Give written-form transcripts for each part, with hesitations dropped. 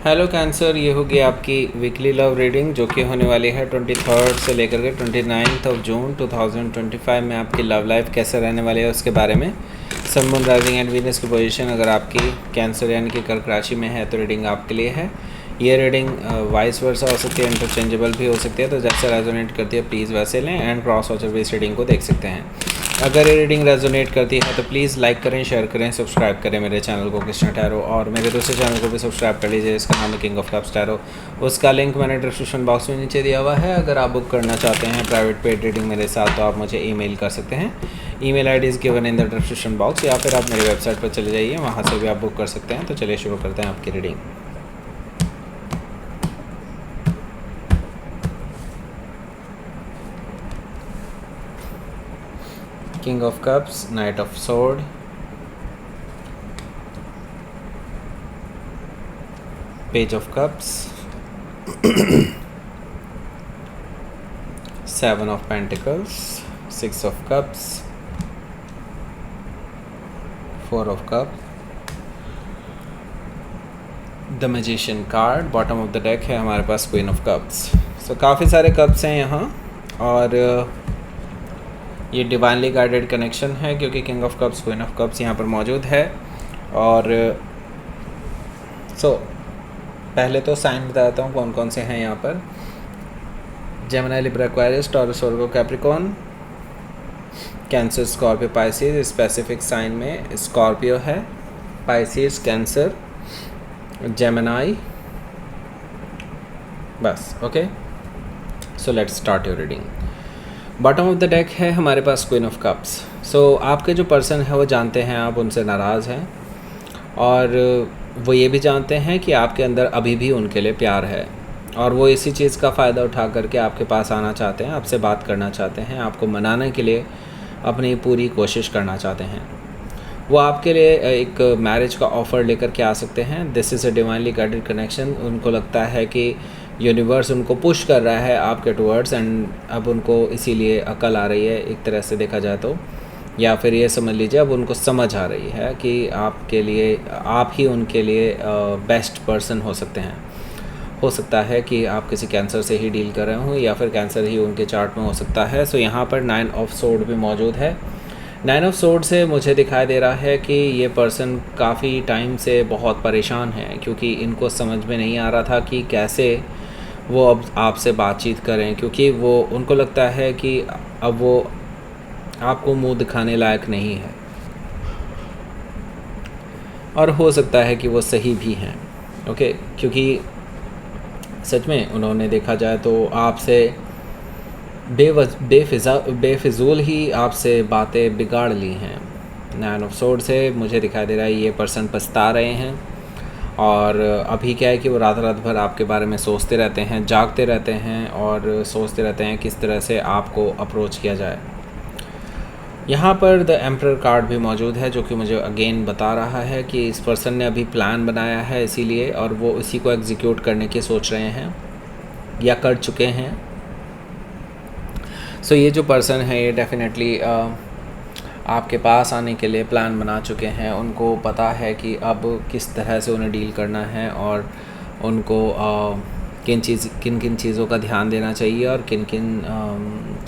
Hello cancer, ये होगी आपकी वीकली लव रीडिंग जो कि होने वाली है 23 से लेकर के 29 जून 2025 में। आपकी लव लाइफ कैसे रहने वाली है उसके बारे में। सन, मून, राइजिंग एंड वीनस की पोजीशन अगर आपकी कैंसर यानी कि कर्क राशि में है तो रीडिंग आपके लिए है। ये रीडिंग वाइस वर्सा हो सकती है, इंटरचेंजेबल भी हो सकती है, तो जैसे रेजोनेट करती है प्लीज़ वैसे लें एंड क्रॉस वॉचर भी इस रीडिंग को देख सकते हैं। अगर ये रीडिंग रेजोनेट करती है तो प्लीज़ लाइक करें, शेयर करें, सब्सक्राइब करें मेरे चैनल को कृष्णा टैरो, और मेरे दूसरे चैनल को भी सब्सक्राइब कर लीजिए, इसका नाम है किंग ऑफ कप्स टैरो। उसका लिंक मैंने डिस्क्रिप्शन बॉक्स में नीचे दिया हुआ है। अगर आप बुक करना चाहते हैं प्राइवेट पेड रीडिंग मेरे साथ तो आप मुझे ईमेल कर सकते हैं। Email ID is given in the description box, या फिर आप मेरी वेबसाइट पर चले जाइए, वहाँ से भी आप बुक कर सकते हैं। तो चलिए शुरू करते हैं आपकी reading. King of Cups, Knight of Sword, Page of Cups, Seven of Pentacles, Six of Cups, Four of Cups, The Magician card, bottom of the deck है हमारे पास Queen of Cups। So काफ़ी सारे कप्स हैं यहाँ, और ये divinely guided connection है क्योंकि king of cups, queen of cups यहाँ पर मौजूद है। और पहले तो साइन बताता हूँ कौन कौन से हैं यहाँ पर। Gemini, Libra, Aquarius, Taurus, Virgo, Capricorn, Cancer, Scorpio, Pisces. Specific sign में स्कॉर्पियो है, पाइसिस, कैंसर, जेमिनी, बस। Okay, so let's start your reading. Bottom of the deck है हमारे पास क्वीन ऑफ कप्स। सो आपके जो पर्सन है वो जानते हैं आप उनसे नाराज़ हैं, और वो ये भी जानते हैं कि आपके अंदर अभी भी उनके लिए प्यार है, और वो इसी चीज़ का फ़ायदा उठा करके आपके पास आना चाहते हैं, आपसे बात करना चाहते हैं, आपको मनाने के लिए अपनी पूरी कोशिश करना चाहते हैं। वो आपके लिए एक मैरिज का ऑफ़र लेकर के आ सकते हैं। This is a divinely guided connection. उनको लगता है कि यूनिवर्स उनको पुश कर रहा है आपके टुवर्ड्स, एंड अब उनको इसीलिए अकल आ रही है एक तरह से देखा जाए तो, या फिर ये समझ लीजिए अब उनको समझ आ रही है कि आपके लिए, आप ही उनके लिए बेस्ट पर्सन हो सकते हैं। हो सकता है कि आप किसी कैंसर से ही डील कर रहे हों, या फिर कैंसर ही उनके चार्ट में हो सकता है। सो यहाँ पर 9 ऑफ सोर्ड भी मौजूद है। 9 ऑफ सोर्ड से मुझे दिखाई दे रहा है कि ये पर्सन काफ़ी टाइम से बहुत परेशान है, क्योंकि इनको समझ में नहीं आ रहा था कि कैसे वो अब आपसे बातचीत करें, क्योंकि वो उनको लगता है कि अब वो आपको मुंह दिखाने लायक नहीं है, और हो सकता है कि वो सही भी हैं। ओके, क्योंकि सच में उन्होंने देखा जाए तो आपसे बेफिजूल ही आपसे बातें बिगाड़ ली हैं। 9 ऑफ सोर्ड से मुझे दिखाई दे रहा है ये पर्सन पछता रहे हैं, और अभी क्या है कि वो रात भर आपके बारे में सोचते रहते हैं, जागते रहते हैं, और सोचते रहते हैं किस तरह से आपको अप्रोच किया जाए। यहाँ पर द एम्परर कार्ड भी मौजूद है, जो कि मुझे अगेन बता रहा है कि इस पर्सन ने अभी प्लान बनाया है इसीलिए, और वो इसी को एग्जीक्यूट करने की सोच रहे हैं या कर चुके हैं। सो ये जो पर्सन है ये डेफिनेटली आपके पास आने के लिए प्लान बना चुके हैं। उनको पता है कि अब किस तरह से उन्हें डील करना है, और उनको किन किन चीज़ों का ध्यान देना चाहिए, और किन किन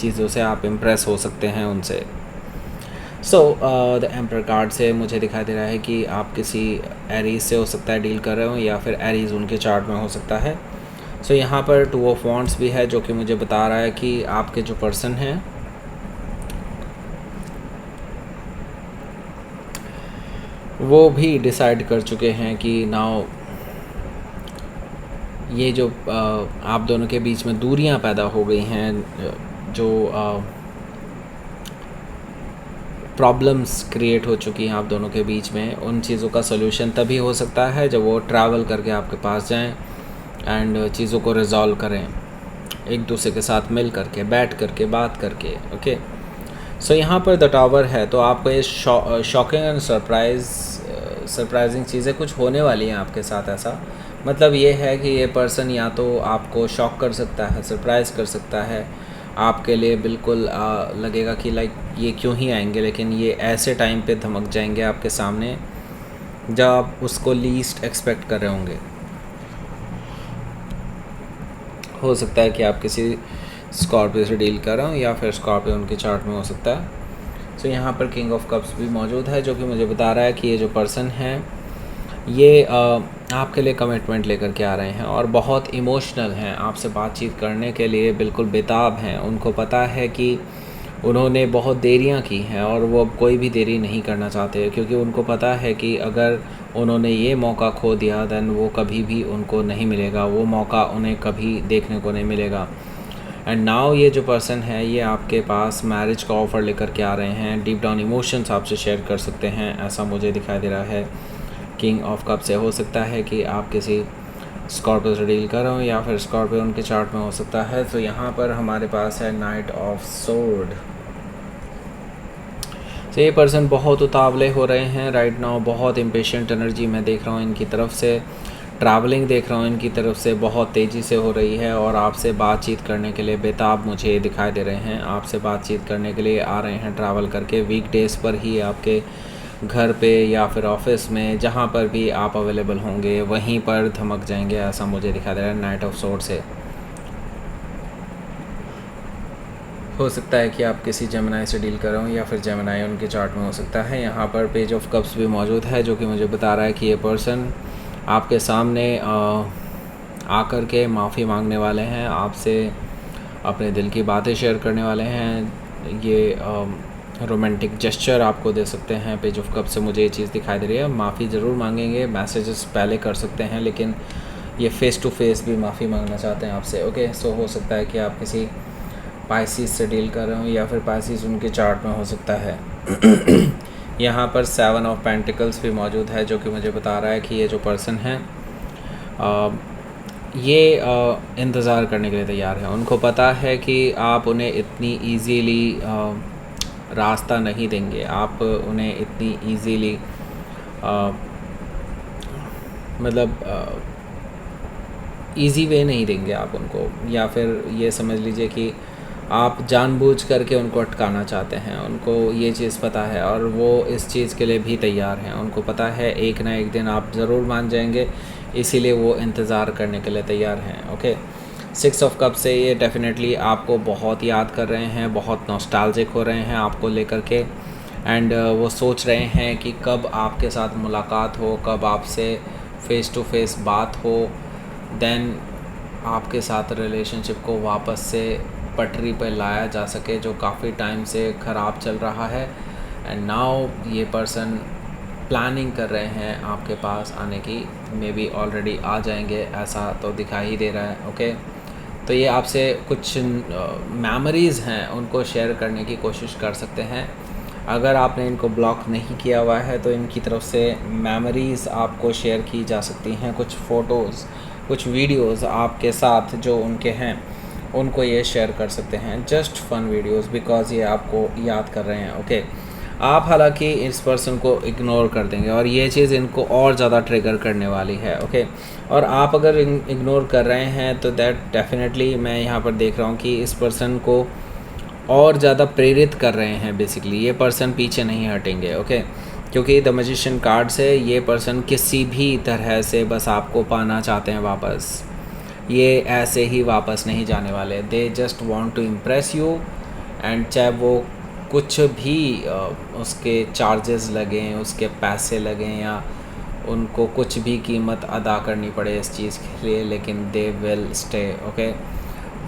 चीज़ों से आप इम्प्रेस हो सकते हैं उनसे। सो द एम्परर कार्ड से मुझे दिखाई दे रहा है कि आप किसी एरीज से हो सकता है डील कर रहे हो, या फिर एरीज उनके चार्ट में हो सकता है। सो यहाँ पर 2 ऑफ वॉन्ड्स भी है, जो कि मुझे बता रहा है कि आपके जो पर्सन हैं वो भी डिसाइड कर चुके हैं कि नाउ ये जो आप दोनों के बीच में दूरियां पैदा हो गई हैं, जो प्रॉब्लम्स क्रिएट हो चुकी हैं आप दोनों के बीच में, उन चीज़ों का सोल्यूशन तभी हो सकता है जब वो ट्रैवल करके आपके पास जाएं एंड चीज़ों को रिजॉल्व करें, एक दूसरे के साथ मिल करके, बैठ करके, बात करके। ओके, सो यहाँ पर द टावर है, तो आपको ये शॉकिंग एंड सरप्राइजिंग चीज़ें कुछ होने वाली हैं आपके साथ। ऐसा मतलब ये है कि ये पर्सन या तो आपको शॉक कर सकता है, सरप्राइज़ कर सकता है, आपके लिए बिल्कुल लगेगा कि लाइक ये क्यों ही आएंगे, लेकिन ये ऐसे टाइम पे धमक जाएंगे आपके सामने जब आप उसको लीस्ट एक्सपेक्ट कर रहे होंगे। हो सकता है कि आप किसी स्कॉर्पियो से डील कर रहे हो या फिर स्कॉर्पियो उनके चार्ट में हो सकता है। सो यहाँ पर किंग ऑफ कप्स भी मौजूद है, जो कि मुझे बता रहा है कि ये जो पर्सन है ये आपके लिए कमिटमेंट लेकर के आ रहे हैं और बहुत इमोशनल हैं, आपसे बातचीत करने के लिए बिल्कुल बेताब हैं। उनको पता है कि उन्होंने बहुत देरियां की हैं और वो अब कोई भी देरी नहीं करना चाहते, क्योंकि उनको पता है कि अगर उन्होंने ये मौका खो दिया दैन वो कभी भी उनको नहीं मिलेगा, वो मौका उन्हें कभी देखने को नहीं मिलेगा। एंड नाउ ये जो पर्सन है ये आपके पास मैरिज का ऑफ़र लेकर के आ रहे हैं, डीप डाउन इमोशंस आपसे शेयर कर सकते हैं, ऐसा मुझे दिखाई दे रहा है। किंग ऑफ कप से हो सकता है कि आप किसी स्कॉर्पियो से डील कर रहे हो या फिर स्कॉर्पियो उनके चार्ट में हो सकता है। तो यहाँ पर हमारे पास है नाइट ऑफ सोर्ड। तो ये पर्सन बहुत उतावले हो रहे हैं राइट नाउ, बहुत इम्पेशेंट एनर्जी मैं देख रहा हूँ इनकी तरफ से, ट्रैवलिंग देख रहा हूँ इनकी तरफ से बहुत तेज़ी से हो रही है और आपसे बातचीत करने के लिए बेताब मुझे दिखाई दे रहे हैं। आपसे बातचीत करने के लिए आ रहे हैं ट्रैवल करके, वीक डेज़ पर ही आपके घर पे या फिर ऑफिस में, जहाँ पर भी आप अवेलेबल होंगे वहीं पर धमक जाएंगे, ऐसा मुझे दिखाई दे रहा है नाइट ऑफ सोर्ड से। हो सकता है कि आप किसी जेमिनाई से डील कर रहे हो या फिर जेमिनाई उनके चार्ट में हो सकता है। यहाँ पर पेज ऑफ कप्स भी मौजूद है, जो कि मुझे बता रहा है कि ये पर्सन आपके सामने आकर के माफ़ी मांगने वाले हैं, आपसे अपने दिल की बातें शेयर करने वाले हैं। ये रोमांटिक जेस्चर आपको दे सकते हैं। पेज ऑफ कप से मुझे ये चीज़ दिखाई दे रही है। माफ़ी ज़रूर मांगेंगे, मैसेजेस पहले कर सकते हैं, लेकिन ये फ़ेस टू फेस भी माफ़ी मांगना चाहते हैं आपसे। ओके, सो हो सकता है कि आप किसी पाइसिस से डील कर रहे हो या फिर पाइसिस उनके चार्ट में हो सकता है। यहाँ पर 7 ऑफ पेंटिकल्स भी मौजूद है, जो कि मुझे बता रहा है कि ये जो पर्सन है ये इंतज़ार करने के लिए तैयार है। उनको पता है कि आप उन्हें इतनी ईजीली रास्ता नहीं देंगे, आप उन्हें इतनी ईजीली मतलब ईज़ी वे नहीं देंगे आप उनको, या फिर ये समझ लीजिए कि आप जानबूझ करके उनको अटकाना चाहते हैं। उनको ये चीज़ पता है और वो इस चीज़ के लिए भी तैयार हैं। उनको पता है एक ना एक दिन आप ज़रूर मान जाएंगे, इसीलिए वो इंतज़ार करने के लिए तैयार हैं। ओके, 6 ऑफ कप से ये डेफिनेटली आपको बहुत याद कर रहे हैं, बहुत नॉस्टैल्जिक हो रहे हैं आपको लेकर के। एंड वो सोच रहे हैं कि कब आपके साथ मुलाकात हो, कब आपसे फ़ेस टू फेस बात हो, देन आपके साथ रिलेशनशिप को वापस से पटरी पर लाया जा सके, जो काफ़ी टाइम से ख़राब चल रहा है। एंड नाउ ये पर्सन प्लानिंग कर रहे हैं आपके पास आने की, मे बी ऑलरेडी आ जाएंगे, ऐसा तो दिखाई ही दे रहा है। ओके, तो ये आपसे कुछ मेमोरीज़ हैं उनको शेयर करने की कोशिश कर सकते हैं। अगर आपने इनको ब्लॉक नहीं किया हुआ है तो इनकी तरफ से मेमोरीज़ आपको शेयर की जा सकती हैं, कुछ फ़ोटोज़, कुछ वीडियोज़ आपके साथ जो उनके हैं उनको ये शेयर कर सकते हैं, जस्ट फन वीडियोस, बिकॉज़ ये आपको याद कर रहे हैं। ओके, आप हालांकि इस पर्सन को इग्नोर कर देंगे और ये चीज़ इनको और ज़्यादा ट्रिगर करने वाली है। ओके, और आप अगर इग्नोर कर रहे हैं तो दैट डेफिनेटली मैं यहाँ पर देख रहा हूँ कि इस पर्सन को और ज़्यादा प्रेरित कर रहे हैं। बेसिकली ये पर्सन पीछे नहीं हटेंगे। ओके, क्योंकि द मैजिशियन कार्ड से ये पर्सन किसी भी तरह से बस आपको पाना चाहते हैं वापस, ये ऐसे ही वापस नहीं जाने वाले। They just want to impress you, and चाहे वो कुछ भी उसके चार्जेस लगें, उसके पैसे लगें, या उनको कुछ भी कीमत अदा करनी पड़े इस चीज़ के लिए, लेकिन दे विल स्टे। ओके,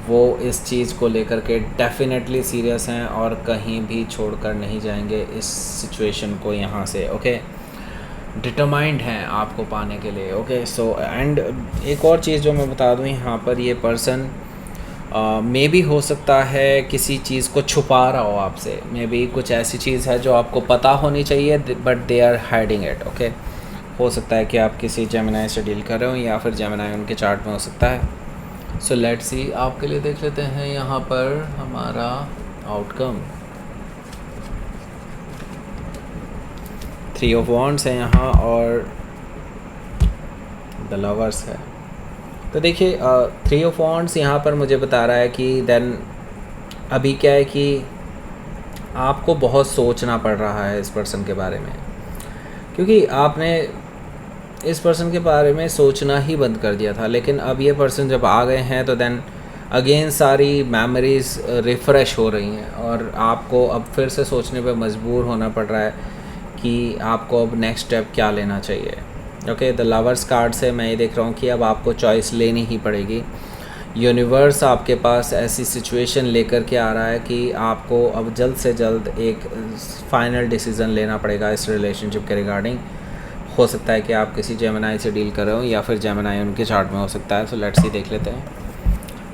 वो इस चीज़ को लेकर के डेफिनेटली सीरियस हैं और कहीं भी छोड़कर नहीं जाएंगे इस सिचुएशन को यहाँ से। ओके, डिटरमाइंड हैं आपको पाने के लिए। ओके, सो एंड एक और चीज़ जो मैं बता दूं, यहाँ पर ये पर्सन मे बी हो सकता है किसी चीज़ को छुपा रहा हो आपसे, मे बी कुछ ऐसी चीज़ है जो आपको पता होनी चाहिए but they are hiding it. Okay, हो सकता है कि आप किसी जेमिनाई से डील कर रहे हो या फिर जेमिनाई उनके चार्ट में हो सकता है। सो लेट्स सी, आपके लिए देख लेते हैं यहाँ पर हमारा आउटकम। 3 ऑफ वॉन्ड्स है यहाँ और द लवर्स है। तो देखिए 3 ऑफ वॉन्ड्स यहाँ पर मुझे बता रहा है कि देन अभी क्या है कि आपको बहुत सोचना पड़ रहा है इस पर्सन के बारे में, क्योंकि आपने इस पर्सन के बारे में सोचना ही बंद कर दिया था। लेकिन अब ये पर्सन जब आ गए हैं तो देन अगेन सारी मेमोरीज़ रिफ़्रेश हो रही हैं और आपको अब फिर से सोचने पे मजबूर होना पड़ रहा है कि आपको अब नेक्स्ट स्टेप क्या लेना चाहिए। ओके, द लवर्स कार्ड से मैं ये देख रहा हूँ कि अब आपको चॉइस लेनी ही पड़ेगी। यूनिवर्स आपके पास ऐसी सिचुएशन लेकर के आ रहा है कि आपको अब जल्द से जल्द एक फाइनल डिसीज़न लेना पड़ेगा इस रिलेशनशिप के रिगार्डिंग। हो सकता है कि आप किसी जेमिनाई से डील कर रहे हो या फिर जेमिनाई उनके चार्ट में हो सकता है। सो लेट्स सी, देख लेते हैं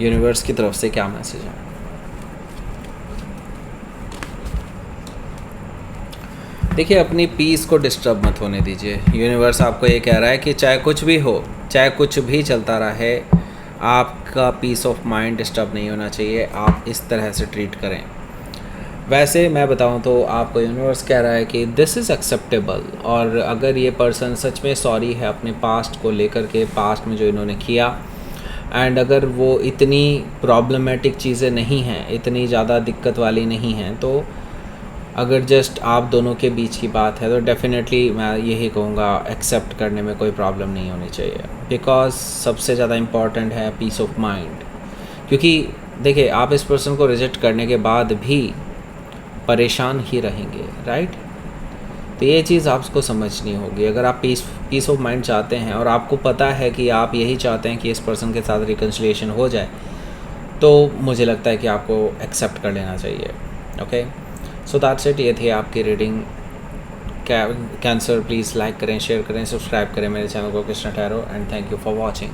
यूनिवर्स की तरफ से क्या मैसेज है। देखिए, अपनी पीस को डिस्टर्ब मत होने दीजिए। यूनिवर्स आपको ये कह रहा है कि चाहे कुछ भी हो, चाहे कुछ भी चलता रहे, आपका पीस ऑफ माइंड डिस्टर्ब नहीं होना चाहिए। आप इस तरह से ट्रीट करें। वैसे मैं बताऊं तो आपको यूनिवर्स कह रहा है कि दिस इज़ एक्सेप्टेबल, और अगर ये पर्सन सच में सॉरी है अपने पास्ट को लेकर के, पास्ट में जो इन्होंने किया, एंड अगर वो इतनी प्रॉब्लमेटिक चीज़ें नहीं हैं, इतनी ज़्यादा दिक्कत वाली नहीं हैं, तो अगर जस्ट आप दोनों के बीच की बात है तो डेफ़िनेटली मैं यही कहूँगा एक्सेप्ट करने में कोई प्रॉब्लम नहीं होनी चाहिए। बिकॉज सबसे ज़्यादा इम्पॉर्टेंट है पीस ऑफ माइंड। क्योंकि देखिए, आप इस पर्सन को रिजेक्ट करने के बाद भी परेशान ही रहेंगे, राइट? तो ये चीज़ आपको समझनी होगी। अगर आप पीस ऑफ माइंड चाहते हैं और आपको पता है कि आप यही चाहते हैं कि इस पर्सन के साथ रिकन्सिलिएशन हो जाए, तो मुझे लगता है कि आपको एक्सेप्ट कर लेना चाहिए। Okay, so that's it. ये थी आपकी रीडिंग। कैंसर, प्लीज़ लाइक करें, शेयर करें, सब्सक्राइब करें मेरे चैनल को Krishna tarot, and thank you for watching.